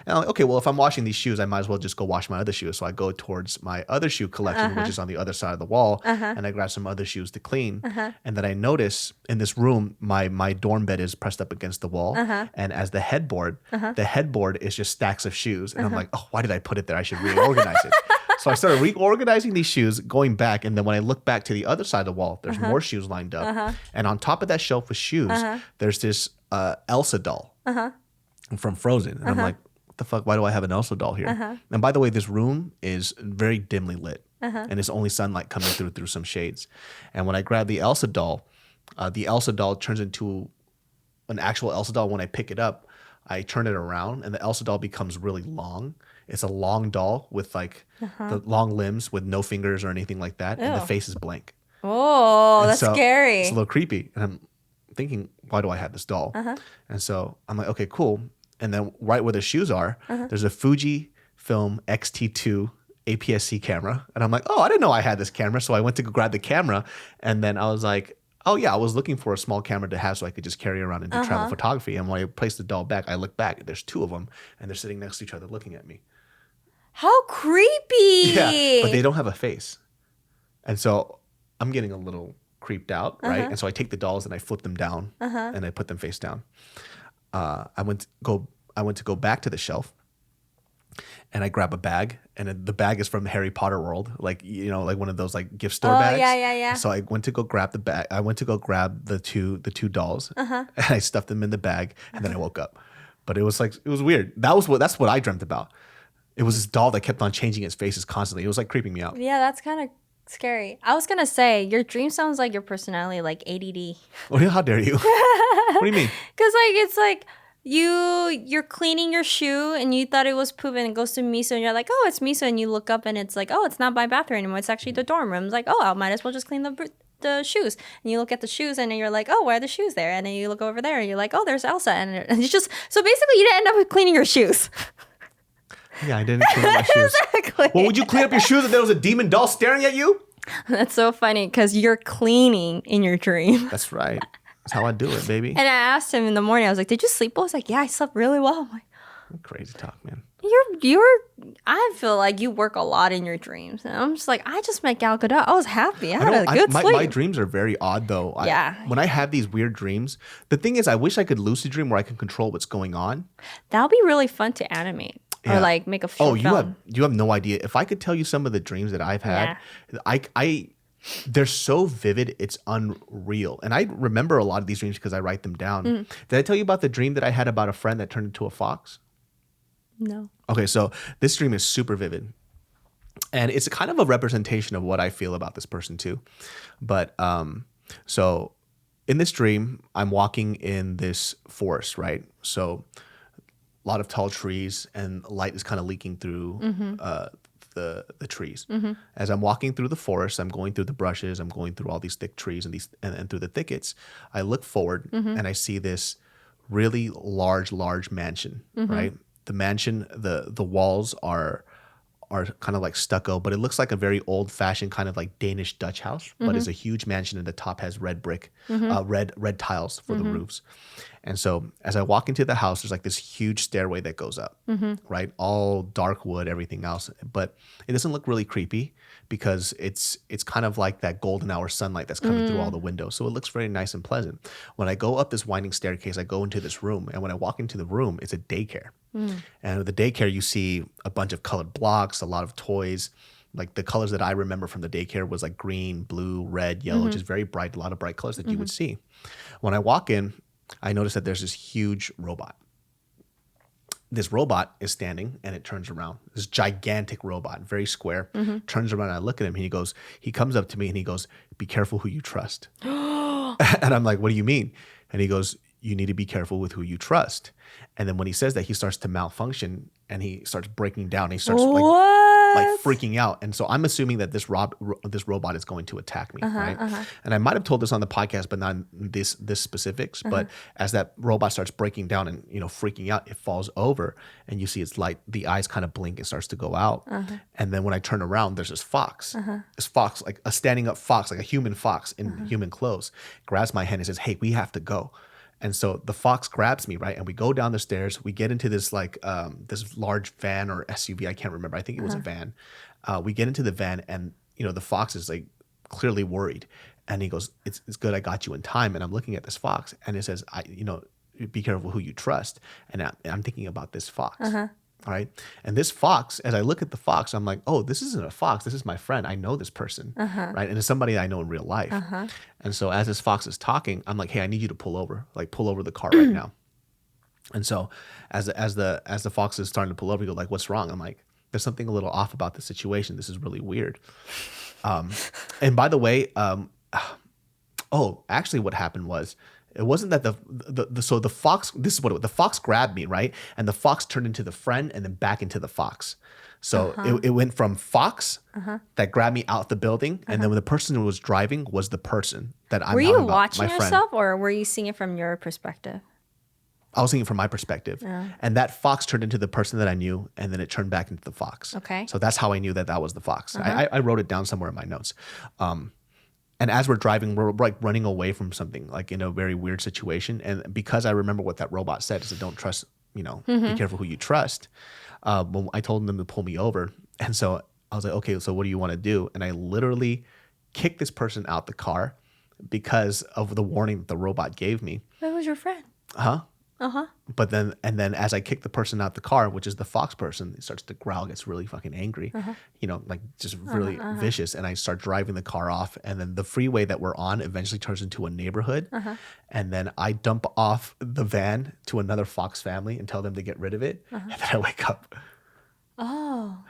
And I'm like, okay, well, if I'm washing these shoes, I might as well just go wash my other shoes. So I go towards my other shoe collection, which is on the other side of the wall, and I grab some other shoes to clean. And then I notice in this room, my dorm bed is pressed up against the wall. And as the headboard is just stacks of shoes. And I'm like, oh, why did I put it there? I should reorganize it. So I started reorganizing these shoes, going back. And then when I look back to the other side of the wall, there's more shoes lined up. And on top of that shelf with shoes, there's this Elsa doll from Frozen. And I'm like, what the fuck? Why do I have an Elsa doll here? And by the way, this room is very dimly lit. And it's only sunlight coming through some shades. And when I grab the Elsa doll turns into an actual Elsa doll. When I pick it up, I turn it around and the Elsa doll becomes really long. It's a long doll with like the long limbs with no fingers or anything like that. Ew. And the face is blank. Oh, that's scary. It's a little creepy. And I'm thinking, why do I have this doll? And so I'm like, okay, cool. And then right where the shoes are, there's a Fujifilm X-T2 APS-C camera. And I'm like, oh, I didn't know I had this camera. So I went to go grab the camera. And then I was like, oh yeah, I was looking for a small camera to have so I could just carry around and do travel photography. And when I placed the doll back, I look back. There's two of them. And they're sitting next to each other looking at me. How creepy. Yeah, but they don't have a face. And so I'm getting a little creeped out, right? And so I take the dolls and I flip them down and I put them face down. I went to go back to the shelf and I grab a bag, and the bag is from Harry Potter World, like like one of those like gift store bags. Yeah. So I went to go grab the bag. I went to go grab the two dolls, and I stuffed them in the bag, and then I woke up. But it was weird. That's what I dreamt about. It was this doll that kept on changing its faces constantly. It was like creeping me out. Yeah, that's kind of scary. I was gonna say your dream sounds like your personality, like ADD. Oh, how dare you? What do you mean? Because it's like you're cleaning your shoe and you thought it was poop and it goes to miso and you're like, oh, it's miso, and you look up and it's like, oh, it's not my bathroom anymore. It's actually the dorm room. It's like, oh, I might as well just clean the shoes. And you look at the shoes and then you're like, oh, why are the shoes there? And then you look over there and you're like, oh, there's Elsa. And it's just so basically you didn't end up cleaning your shoes. Yeah, I didn't clean up my shoes. Exactly. Well, would you clean up your shoes if there was a demon doll staring at you? That's so funny because you're cleaning in your dream. That's right. That's how I do it, baby. And I asked him in the morning, I was like, did you sleep well? I was like, yeah, I slept really well. I'm like, crazy talk, man. I feel like you work a lot in your dreams. And I'm just like, I just met Gal Gadot. I was happy. I had a good sleep. My dreams are very odd, though. Yeah. When I have these weird dreams, the thing is, I wish I could lucid dream where I can control what's going on. That would be really fun to animate. Yeah. Or like make a short film. You have no idea. If I could tell you some of the dreams that I've had, they're so vivid, it's unreal. And I remember a lot of these dreams because I write them down. Did I tell you about the dream that I had about a friend that turned into a fox? No. Okay, so this dream is super vivid. And it's kind of a representation of what I feel about this person too. But so in this dream, I'm walking in this forest, right? So a lot of tall trees and light is kind of leaking through the trees. As I'm walking through the forest, I'm going through the brushes, I'm going through all these thick trees and through the thickets. I look forward and I see this really large mansion, right? The mansion, the walls are kind of like stucco, but it looks like a very old-fashioned kind of like Danish Dutch house, but it's a huge mansion and the top has red brick, red tiles for the roofs. And so as I walk into the house, there's like this huge stairway that goes up, right? All dark wood, everything else. But it doesn't look really creepy because it's kind of like that golden hour sunlight that's coming through all the windows. So it looks very nice and pleasant. When I go up this winding staircase, I go into this room. And when I walk into the room, it's a daycare. And with the daycare, you see a bunch of colored blocks, a lot of toys. Like the colors that I remember from the daycare was like green, blue, red, yellow, just very bright, a lot of bright colors that you would see. When I walk in, I notice that there's this huge robot. This robot is standing and it turns around. This gigantic robot, very square, turns around and I look at him and he comes up to me and he goes, "Be careful who you trust." And I'm like, "What do you mean?" And he goes, "You need to be careful with who you trust." And then when he says that, he starts to malfunction and he starts breaking down. And he starts like freaking out. And so I'm assuming that this robot is going to attack me, right? And I might have told this on the podcast, but not in this specifics. But as that robot starts breaking down and freaking out, it falls over, and you see its light, the eyes kind of blink and starts to go out. And then when I turn around, there's this fox. This fox, like a standing up fox, like a human fox in human clothes, grabs my hand and says, "Hey, we have to go." And so the fox grabs me, right? And we go down the stairs. We get into this like this large van or SUV. I can't remember. I think it was a van. We get into the van, and the fox is like clearly worried. And he goes, "It's good. I got you in time." And I'm looking at this fox, and it says, "Be careful who you trust." And I'm thinking about this fox. All right. And this fox, as I look at the fox, I'm like, oh, this isn't a fox. This is my friend. I know this person. Right. And it's somebody I know in real life. And so as this fox is talking, I'm like, "Hey, I need you to pull over. Like, pull over the car right now." And so as the fox is starting to pull over, you go like, "What's wrong?" I'm like, "There's something a little off about the situation. This is really weird." And by the way, actually what happened was, it wasn't that the fox, this is what the fox grabbed me, right? And the fox turned into the friend and then back into the fox. So it went from fox that grabbed me out the building, and then when the person who was driving was the person that I'm Were talking you about, watching my friend. yourself, or were you seeing it from your perspective? I was thinking from my perspective. And that fox turned into the person that I knew, and then it turned back into the fox. Okay. So that's how I knew that was the fox. I wrote it down somewhere in my notes. And as we're driving, we're like running away from something, like in a very weird situation. And because I remember what that robot said, is that don't trust, be careful who you trust. when I told them to pull me over. And so I was like, okay, so what do you want to do? And I literally kicked this person out the car because of the warning that the robot gave me. Where was your friend? Huh? Uh-huh. But then as I kick the person out the car, which is the fox person, he starts to growl, gets really fucking angry, like just really vicious. And I start driving the car off. And then the freeway that we're on eventually turns into a neighborhood. And then I dump off the van to another fox family and tell them to get rid of it. And then I wake up. Oh.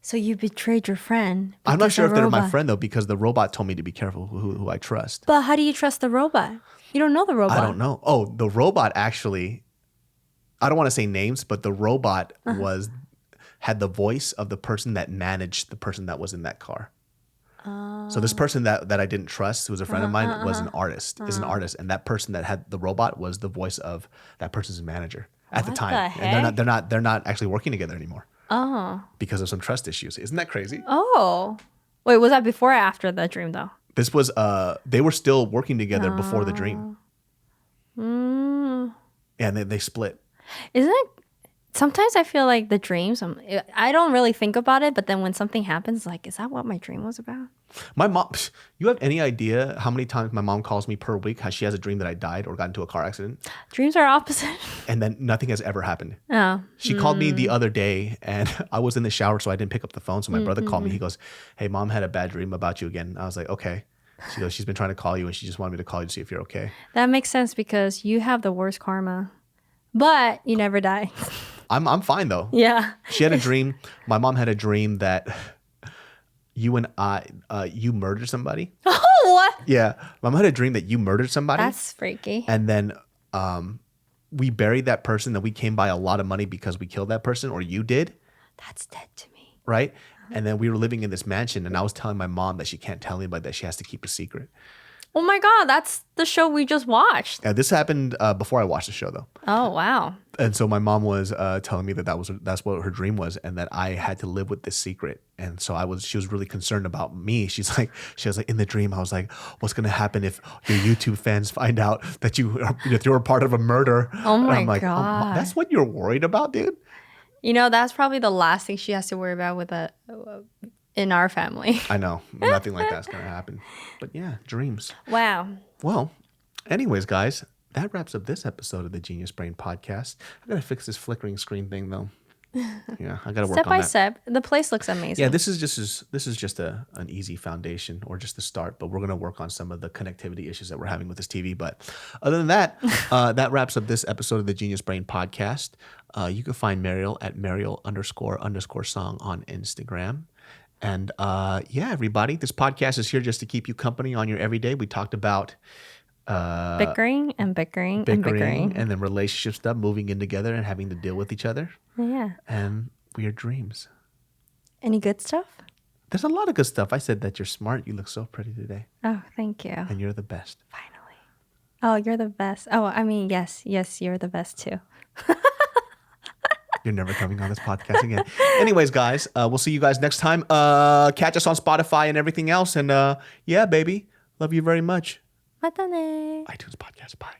So you betrayed your friend. I'm not sure if they're my friend, though, because the robot told me to be careful who I trust. But how do you trust the robot? You don't know the robot. I don't know. Oh, the robot actually, I don't want to say names, but the robot had the voice of the person that managed the person that was in that car. So this person that I didn't trust, who was a friend of mine, was an artist, is an artist. And that person that had the robot was the voice of that person's manager at the time. And they're not actually working together anymore. Oh. Because of some trust issues. Isn't that crazy? Oh. Wait, was that before or after the dream though? This was they were still working together before the dream. And they split. Isn't it? Sometimes I feel like the dreams, I don't really think about it, but then when something happens, like, is that what my dream was about? My mom, you have any idea how many times my mom calls me per week how she has a dream that I died or got into a car accident? Dreams are opposite. And then nothing has ever happened. Oh. She called me the other day and I was in the shower, so I didn't pick up the phone. So my brother called me. He goes, hey, mom had a bad dream about you again. I was like, okay. She goes, she's been trying to call you and she just wanted me to call you to see if you're okay. That makes sense because you have the worst karma, but you never die. I'm fine though. Yeah. She had a dream. My mom had a dream that you murdered somebody. Oh, what? Yeah. My mom had a dream that you murdered somebody. That's freaky. And then we buried that person and we came by a lot of money because we killed that person, or you did. That's dead to me. Right? And then we were living in this mansion and I was telling my mom that she can't tell anybody, that she has to keep a secret. Oh my God, that's the show we just watched. Yeah, this happened before I watched the show though. Oh, wow. And so my mom was telling me that's what her dream was, and that I had to live with this secret. And so she was really concerned about me. She was like, in the dream, I was like, what's gonna happen if your YouTube fans find out that you were part of a murder? Oh my and I'm like, God. Oh, that's what you're worried about, dude? You know, that's probably the last thing she has to worry about with in our family. I know. Nothing like that's gonna happen. But yeah, dreams. Wow. Well, anyways, guys, that wraps up this episode of the Genius Brain Podcast. I gotta fix this flickering screen thing though. Yeah, I gotta work on that. Step by step. The place looks amazing. Yeah, this is just an easy foundation or just the start, but we're gonna work on some of the connectivity issues that we're having with this TV. But other than that, that wraps up this episode of the Genius Brain Podcast. You can find Mariel at Mariel__song on Instagram. And yeah, everybody, this podcast is here just to keep you company on your everyday. We talked about bickering, and then relationship stuff, moving in together and having to deal with each other. Yeah. And weird dreams. Any good stuff? There's a lot of good stuff. I said that you're smart. You look so pretty today. Oh, thank you. And you're the best. Finally. Oh, you're the best. Oh, I mean, yes, you're the best too. You're never coming on this podcast again. Anyways, guys, we'll see you guys next time. Catch us on Spotify and everything else. And yeah, baby, love you very much. Matane. iTunes Podcast. Bye.